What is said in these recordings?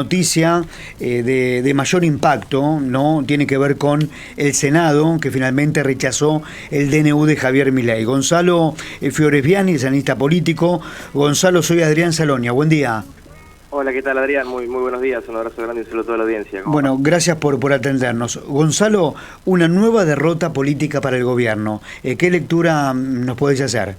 Noticia de mayor impacto, ¿no? Tiene que ver con el Senado, que finalmente rechazó el DNU de Javier Milei. Gonzalo Fioresviani, es analista político. Gonzalo, soy Adrián Salonia. Buen día. Hola, ¿qué tal, Adrián? Muy buenos días, un abrazo grande y un saludo a toda la audiencia. ¿Cómo va? Bueno, gracias por atendernos. Gonzalo, una nueva derrota política para el gobierno. ¿Qué lectura nos podés hacer?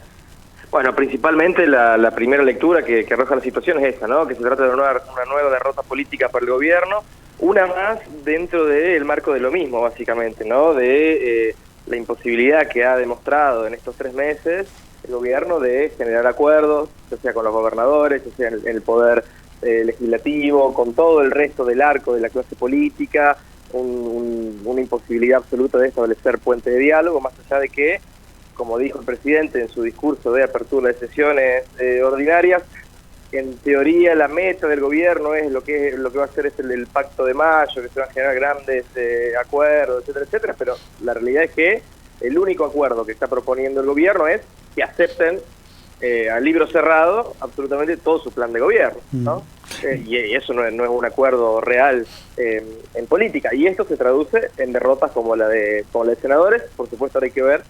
Bueno, principalmente la primera lectura que arroja la situación es esta, ¿no? Que se trata de una nueva derrota política para el gobierno, una más dentro del marco de lo mismo, básicamente, ¿no? De la imposibilidad que ha demostrado en estos 3 meses el gobierno de generar acuerdos, ya sea con los gobernadores, ya sea en el poder legislativo, con todo el resto del arco de la clase política, una imposibilidad absoluta de establecer puente de diálogo, más allá de que, como dijo el presidente en su discurso de apertura de sesiones ordinarias, en teoría la meta del gobierno es lo que va a hacer es el pacto de mayo, que se van a generar grandes acuerdos, etcétera, etcétera, pero la realidad es que el único acuerdo que está proponiendo el gobierno es que acepten a libro cerrado absolutamente todo su plan de gobierno, ¿no? Y eso no es un acuerdo real en política, y esto se traduce en derrotas como la de senadores. Por supuesto ahora hay que ver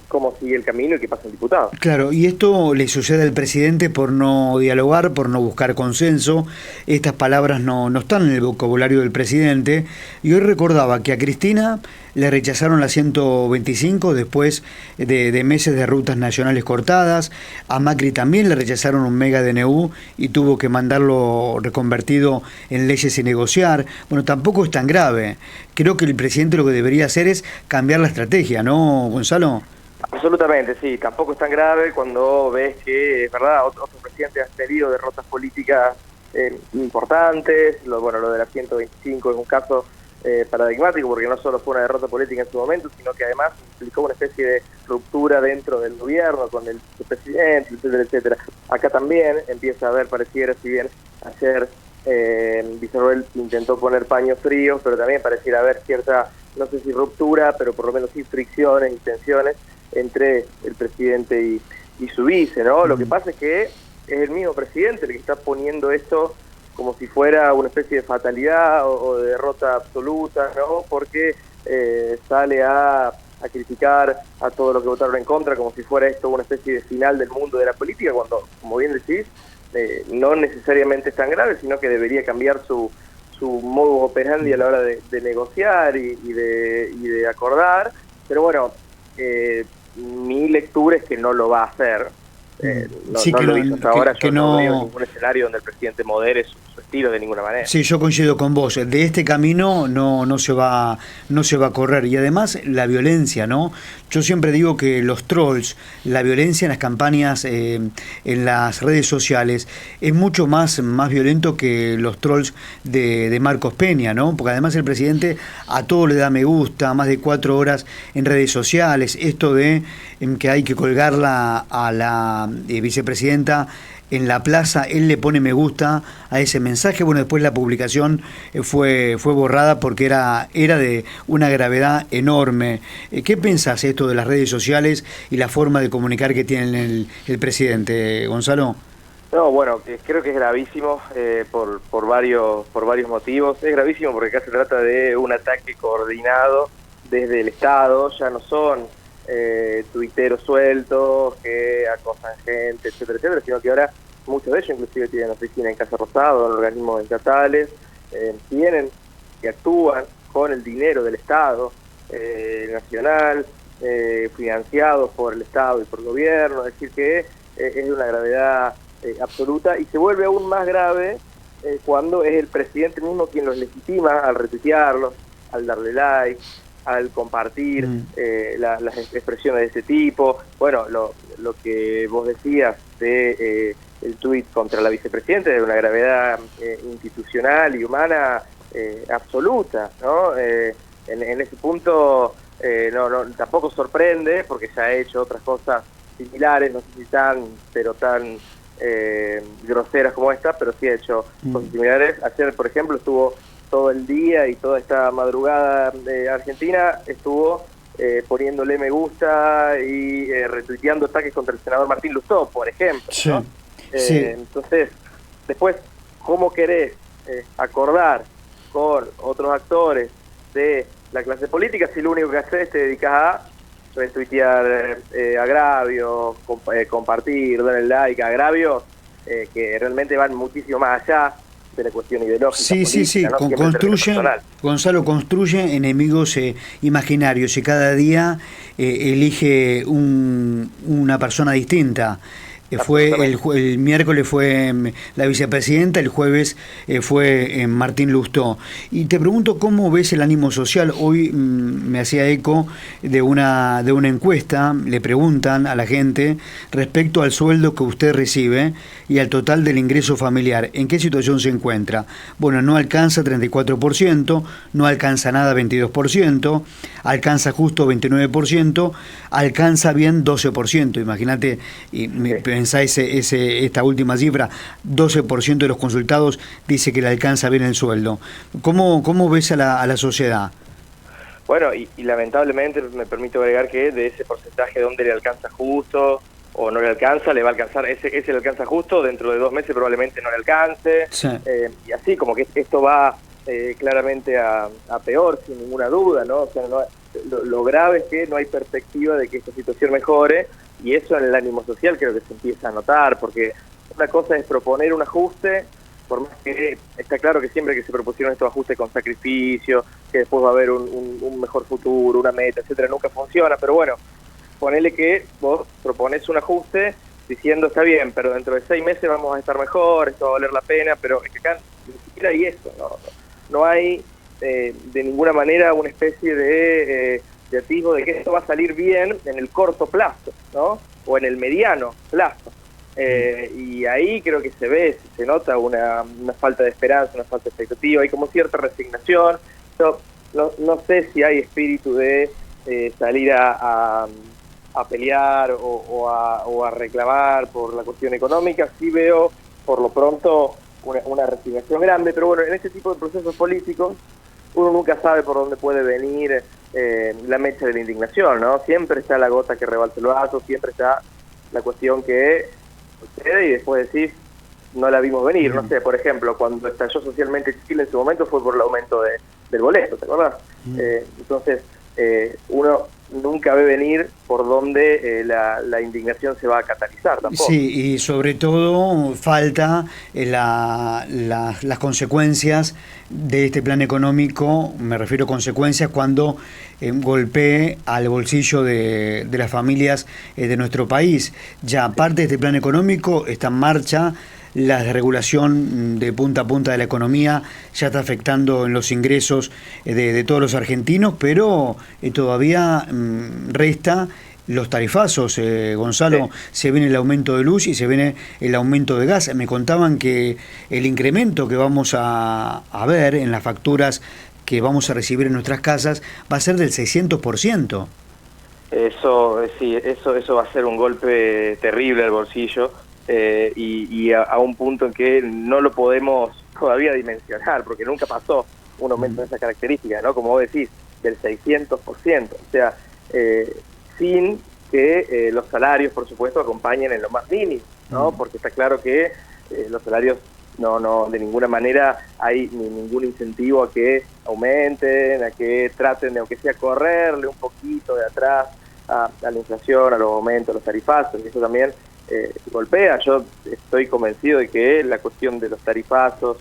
cómo sigue el camino y qué pasa en diputados. Claro, y esto le sucede al presidente por no dialogar, por no buscar consenso. Estas palabras no están en el vocabulario del presidente. Y hoy recordaba que a Cristina le rechazaron la 125 después de meses de rutas nacionales cortadas. A Macri también le rechazaron un mega DNU y tuvo que mandarlo reconvertido en leyes sin negociar. Bueno, tampoco es tan grave. Creo que el presidente lo que debería hacer es cambiar la estrategia, ¿no, Gonzalo? Absolutamente, sí, tampoco es tan grave cuando ves que, es verdad, otros presidentes han tenido derrotas políticas importantes. Lo de la 125 es un caso paradigmático, porque no solo fue una derrota política en su momento, sino que además implicó una especie de ruptura dentro del gobierno, con el presidente, etcétera, etcétera. Acá también empieza a haber, pareciera, si bien ayer Villarroel intentó poner paños fríos, pero también pareciera haber cierta, no sé si ruptura, pero por lo menos sí fricciones y tensiones entre el presidente y su vice, ¿no? Lo que pasa es que es el mismo presidente el que está poniendo esto como si fuera una especie de fatalidad o de derrota absoluta, ¿no? Porque sale a criticar a todos los que votaron en contra como si fuera esto una especie de final del mundo de la política, cuando, como bien decís, no necesariamente es tan grave, sino que debería cambiar su modus operandi a la hora de negociar y de acordar. Pero bueno, mi lectura es que no lo va a hacer. Sí, no que lo hizo hasta ahora. Yo no veo no. ningún escenario donde el presidente modere su estilo de ninguna manera. Sí, yo coincido con vos. De este camino no se va a correr. Y además la violencia, ¿no? Yo siempre digo que los trolls, la violencia en las campañas, en las redes sociales, es mucho más violento que los trolls de Marcos Peña, ¿no? Porque además el presidente a todo le da me gusta, más de 4 horas en redes sociales. Esto de que hay que colgarla a la vicepresidenta en la plaza, él le pone me gusta a ese mensaje. Bueno, después la publicación fue borrada porque era de una gravedad enorme. ¿Qué pensás esto de las redes sociales y la forma de comunicar que tiene el presidente, Gonzalo? No, bueno, creo que es gravísimo por varios motivos. Es gravísimo porque acá se trata de un ataque coordinado desde el Estado. Ya no son tuiteros sueltos que acosan gente, etcétera, etcétera, sino que ahora muchos de ellos inclusive tienen oficina en Casa Rosada, en organismos estatales, tienen y actúan con el dinero del Estado nacional, financiados por el Estado y por el gobierno. Es decir, que es de una gravedad absoluta, y se vuelve aún más grave cuando es el presidente mismo quien los legitima al retuitearlos, al darle like, al compartir las expresiones de ese tipo. Bueno, lo que vos decías de el tuit contra la vicepresidenta es de una gravedad institucional y humana absoluta, ¿no? En ese punto tampoco sorprende, porque ya ha hecho otras cosas similares, no sé si tan groseras como esta, pero sí ha hecho cosas similares. Ayer, por ejemplo, estuvo todo el día y toda esta madrugada de Argentina, estuvo poniéndole me gusta y retuiteando ataques contra el senador Martín Lustó, por ejemplo, ¿no? Sí. Entonces, después, ¿cómo querés acordar con otros actores de la clase política si lo único que haces te dedicas a retuitear agravios, compartir, darle like, agravios que realmente van muchísimo más allá de la cuestión ideológica. Sí, política, sí, ¿no? construye, Gonzalo, construye enemigos imaginarios y cada día elige una persona distinta. Fue el miércoles fue la vicepresidenta, el jueves fue Martín Lustó. Y te pregunto cómo ves el ánimo social. Hoy me hacía eco de una encuesta, le preguntan a la gente respecto al sueldo que usted recibe y al total del ingreso familiar. ¿En qué situación se encuentra? Bueno, no alcanza 34%, no alcanza nada 22%, alcanza justo 29%, alcanza bien 12%. Imagínate, pensáis esta última cifra, 12% de los consultados dice que le alcanza bien el sueldo. ¿Cómo ves a la sociedad? Bueno, y lamentablemente me permito agregar que de ese porcentaje donde le alcanza justo o no le alcanza, le va a alcanzar, ese le alcanza justo, dentro de 2 meses probablemente no le alcance, sí. Y así como que esto va claramente a peor, sin ninguna duda, ¿no? O sea, lo grave es que no hay perspectiva de que esta situación mejore, y eso en el ánimo social creo que se empieza a notar, porque una cosa es proponer un ajuste, por más que está claro que siempre que se propusieron estos ajustes con sacrificio, que después va a haber un mejor futuro, una meta, etcétera, nunca funciona, pero bueno, ponele que vos propones un ajuste diciendo está bien, pero dentro de 6 meses vamos a estar mejor, esto va a valer la pena, pero es que acá ni siquiera hay eso, no hay de ninguna manera una especie de atisbo de que esto va a salir bien en el corto plazo, ¿no? O en el mediano plazo. Y ahí creo que se nota una falta de esperanza, una falta de expectativa, hay como cierta resignación. No sé si hay espíritu de salir a pelear o a reclamar por la cuestión económica. Sí veo, por lo pronto, una resignación grande, pero bueno, en este tipo de procesos políticos uno nunca sabe por dónde puede venir la mecha de la indignación, ¿no? Siempre está la gota que rebalsa el vaso, siempre está la cuestión que sucede y después decís, no la vimos venir. No sé, por ejemplo, cuando estalló socialmente Chile en su momento fue por el aumento del boleto, ¿te acuerdas? Entonces, uno nunca ve venir por dónde la indignación se va a catalizar tampoco. Sí, y sobre todo falta las consecuencias de este plan económico, me refiero a consecuencias cuando golpee al bolsillo de las familias de nuestro país. Ya aparte de este plan económico está en marcha la desregulación de punta a punta de la economía, ya está afectando en los ingresos de todos los argentinos, pero todavía resta los tarifazos, Gonzalo. Sí. Se viene el aumento de luz y se viene el aumento de gas. Me contaban que el incremento que vamos a ver en las facturas que vamos a recibir en nuestras casas va a ser del 600%. Eso va a ser un golpe terrible al bolsillo. Y a un punto en que no lo podemos todavía dimensionar, porque nunca pasó un aumento de esa característica, ¿no? Como vos decís, del 600%, o sea, sin que los salarios, por supuesto, acompañen en lo más mínimo, ¿no? Porque está claro que los salarios no de ninguna manera hay ningún incentivo a que aumenten, a que traten de, aunque sea, correrle un poquito de atrás a la inflación, a los aumentos, a los tarifazos, y eso también golpea. Yo estoy convencido de que la cuestión de los tarifazos,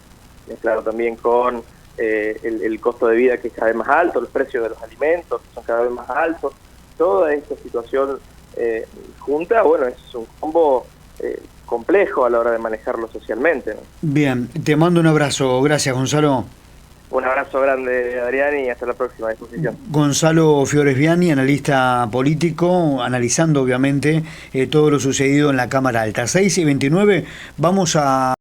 claro, también con el costo de vida que es cada vez más alto, los precios de los alimentos que son cada vez más altos, toda esta situación junta, bueno, es un combo complejo a la hora de manejarlo socialmente, ¿no? Bien, te mando un abrazo. Gracias, Gonzalo. Un abrazo grande, Adrián, y hasta la próxima disposición. Gonzalo Fioresbiani, analista político, analizando obviamente todo lo sucedido en la Cámara Alta. 6:29, vamos a